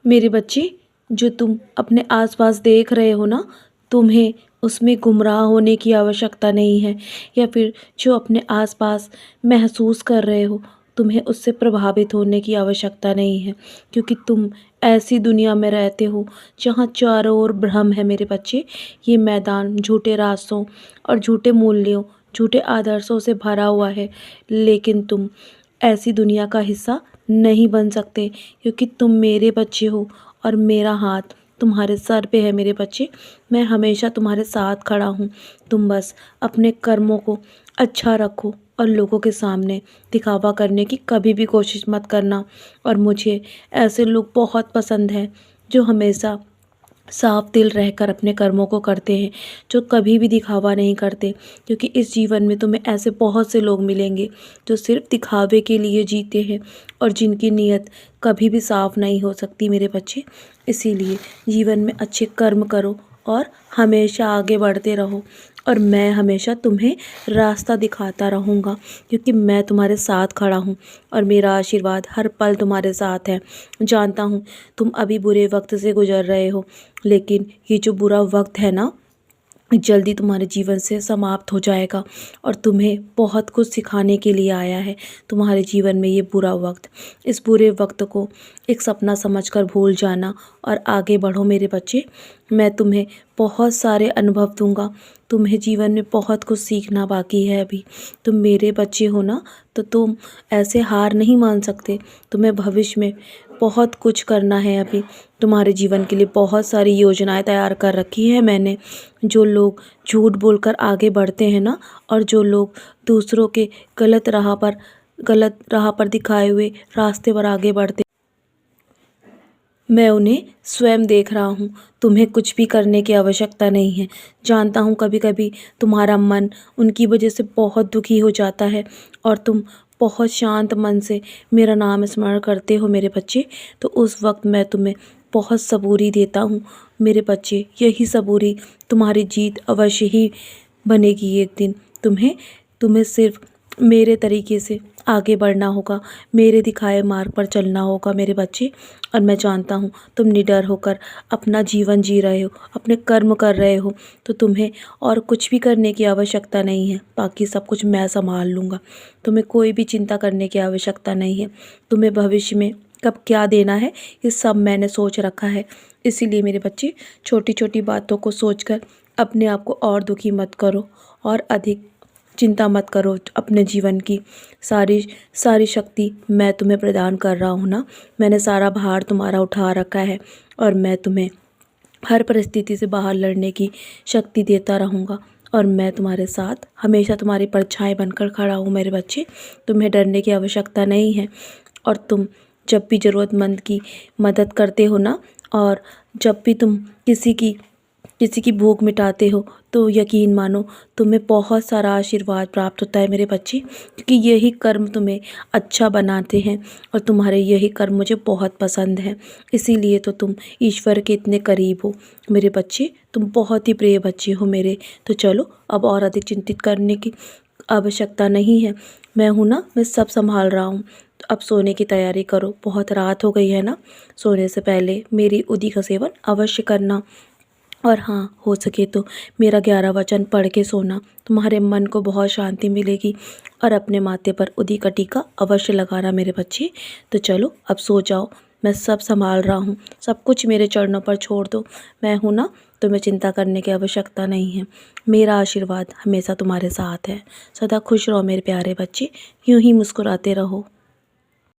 मेरे बच्चे, जो तुम अपने आसपास देख रहे हो ना, तुम्हें उसमें गुमराह होने की आवश्यकता नहीं है, या फिर जो अपने आसपास महसूस कर रहे हो, तुम्हें उससे प्रभावित होने की आवश्यकता नहीं है, क्योंकि तुम ऐसी दुनिया में रहते हो जहाँ चारों ओर भ्रम है मेरे बच्चे। ये मैदान झूठे रास्तों और झूठे मूल्यों, झूठे आदर्शों से भरा हुआ है, लेकिन तुम ऐसी दुनिया का हिस्सा नहीं बन सकते, क्योंकि तुम मेरे बच्चे हो और मेरा हाथ तुम्हारे सर पे है मेरे बच्चे। मैं हमेशा तुम्हारे साथ खड़ा हूँ। तुम बस अपने कर्मों को अच्छा रखो और लोगों के सामने दिखावा करने की कभी भी कोशिश मत करना। और मुझे ऐसे लोग बहुत पसंद हैं जो हमेशा साफ दिल रहकर अपने कर्मों को करते हैं, जो कभी भी दिखावा नहीं करते, क्योंकि इस जीवन में तुम्हें ऐसे बहुत से लोग मिलेंगे जो सिर्फ दिखावे के लिए जीते हैं और जिनकी नीयत कभी भी साफ नहीं हो सकती मेरे बच्चे। इसीलिए जीवन में अच्छे कर्म करो और हमेशा आगे बढ़ते रहो, और मैं हमेशा तुम्हें रास्ता दिखाता रहूँगा, क्योंकि मैं तुम्हारे साथ खड़ा हूँ और मेरा आशीर्वाद हर पल तुम्हारे साथ है। जानता हूँ तुम अभी बुरे वक्त से गुजर रहे हो, लेकिन ये जो बुरा वक्त है ना, जल्दी तुम्हारे जीवन से समाप्त हो जाएगा और तुम्हें बहुत कुछ सिखाने के लिए आया है तुम्हारे जीवन में ये बुरा वक्त। इस बुरे वक्त को एक सपना समझकर भूल जाना और आगे बढ़ो मेरे बच्चे। मैं तुम्हें बहुत सारे अनुभव दूंगा। तुम्हें जीवन में बहुत कुछ सीखना बाकी है अभी। तुम मेरे बच्चे हो ना, तो तुम ऐसे हार नहीं मान सकते। तुम्हें भविष्य में बहुत कुछ करना है अभी। तुम्हारे जीवन के लिए बहुत सारी योजनाएं तैयार कर रखी है मैंने। जो लोग झूठ बोलकर आगे बढ़ते हैं ना, और जो लोग दूसरों के गलत राह पर दिखाए हुए रास्ते पर आगे बढ़ते, मैं उन्हें स्वयं देख रहा हूँ। तुम्हें कुछ भी करने की आवश्यकता नहीं है। जानता हूँ कभी कभी तुम्हारा मन उनकी वजह से बहुत दुखी हो जाता है और तुम बहुत शांत मन से मेरा नाम स्मरण करते हो मेरे बच्चे। तो उस वक्त मैं तुम्हें बहुत सबूरी देता हूँ मेरे बच्चे। यही सबूरी तुम्हारी जीत अवश्य ही बनेगी एक दिन। तुम्हें सिर्फ मेरे तरीके से आगे बढ़ना होगा, मेरे दिखाए मार्ग पर चलना होगा मेरे बच्चे। और मैं जानता हूँ तुम निडर होकर अपना जीवन जी रहे हो, अपने कर्म कर रहे हो, तो तुम्हें और कुछ भी करने की आवश्यकता नहीं है। बाकी सब कुछ मैं संभाल लूँगा। तुम्हें कोई भी चिंता करने की आवश्यकता नहीं है। तुम्हें भविष्य में कब क्या देना है ये सब मैंने सोच रखा है। इसीलिए मेरे बच्चे, छोटी छोटी बातों को सोचकर अपने आप को और दुखी मत करो और अधिक चिंता मत करो। अपने जीवन की सारी सारी शक्ति मैं तुम्हें प्रदान कर रहा हूँ ना। मैंने सारा भार तुम्हारा उठा रखा है और मैं तुम्हें हर परिस्थिति से बाहर लड़ने की शक्ति देता रहूँगा। और मैं तुम्हारे साथ हमेशा तुम्हारी परछाई बनकर खड़ा हूँ मेरे बच्चे। तुम्हें डरने की आवश्यकता नहीं है। और तुम जब भी ज़रूरतमंद की मदद करते हो ना, और जब भी तुम किसी की भूख मिटाते हो, तो यकीन मानो तुम्हें बहुत सारा आशीर्वाद प्राप्त होता है मेरे बच्चे, क्योंकि यही कर्म तुम्हें अच्छा बनाते हैं और तुम्हारे यही कर्म मुझे बहुत पसंद हैं। इसीलिए तो तुम ईश्वर के इतने करीब हो मेरे बच्चे। तुम बहुत ही प्रिय बच्चे हो मेरे। तो चलो, अब और अधिक चिंतित करने की आवश्यकता नहीं है। मैं हूँ ना, मैं सब संभाल रहा हूँ। तो अब सोने की तैयारी करो, बहुत रात हो गई है ना। सोने से पहले मेरी उदी का सेवन अवश्य करना। और हाँ, हो सके तो मेरा 11 वचन पढ़ के सोना। तुम्हारे मन को बहुत शांति मिलेगी। और अपने माथे पर उदी का टीका अवश्य लगाना मेरे बच्चे। तो चलो, अब सो जाओ। मैं सब संभाल रहा हूँ। सब कुछ मेरे चरणों पर छोड़ दो। मैं हूँ ना, तुम्हें चिंता करने की आवश्यकता नहीं है। मेरा आशीर्वाद हमेशा तुम्हारे साथ है। सदा खुश रहो मेरे प्यारे बच्चे। यूं ही मुस्कुराते रहो।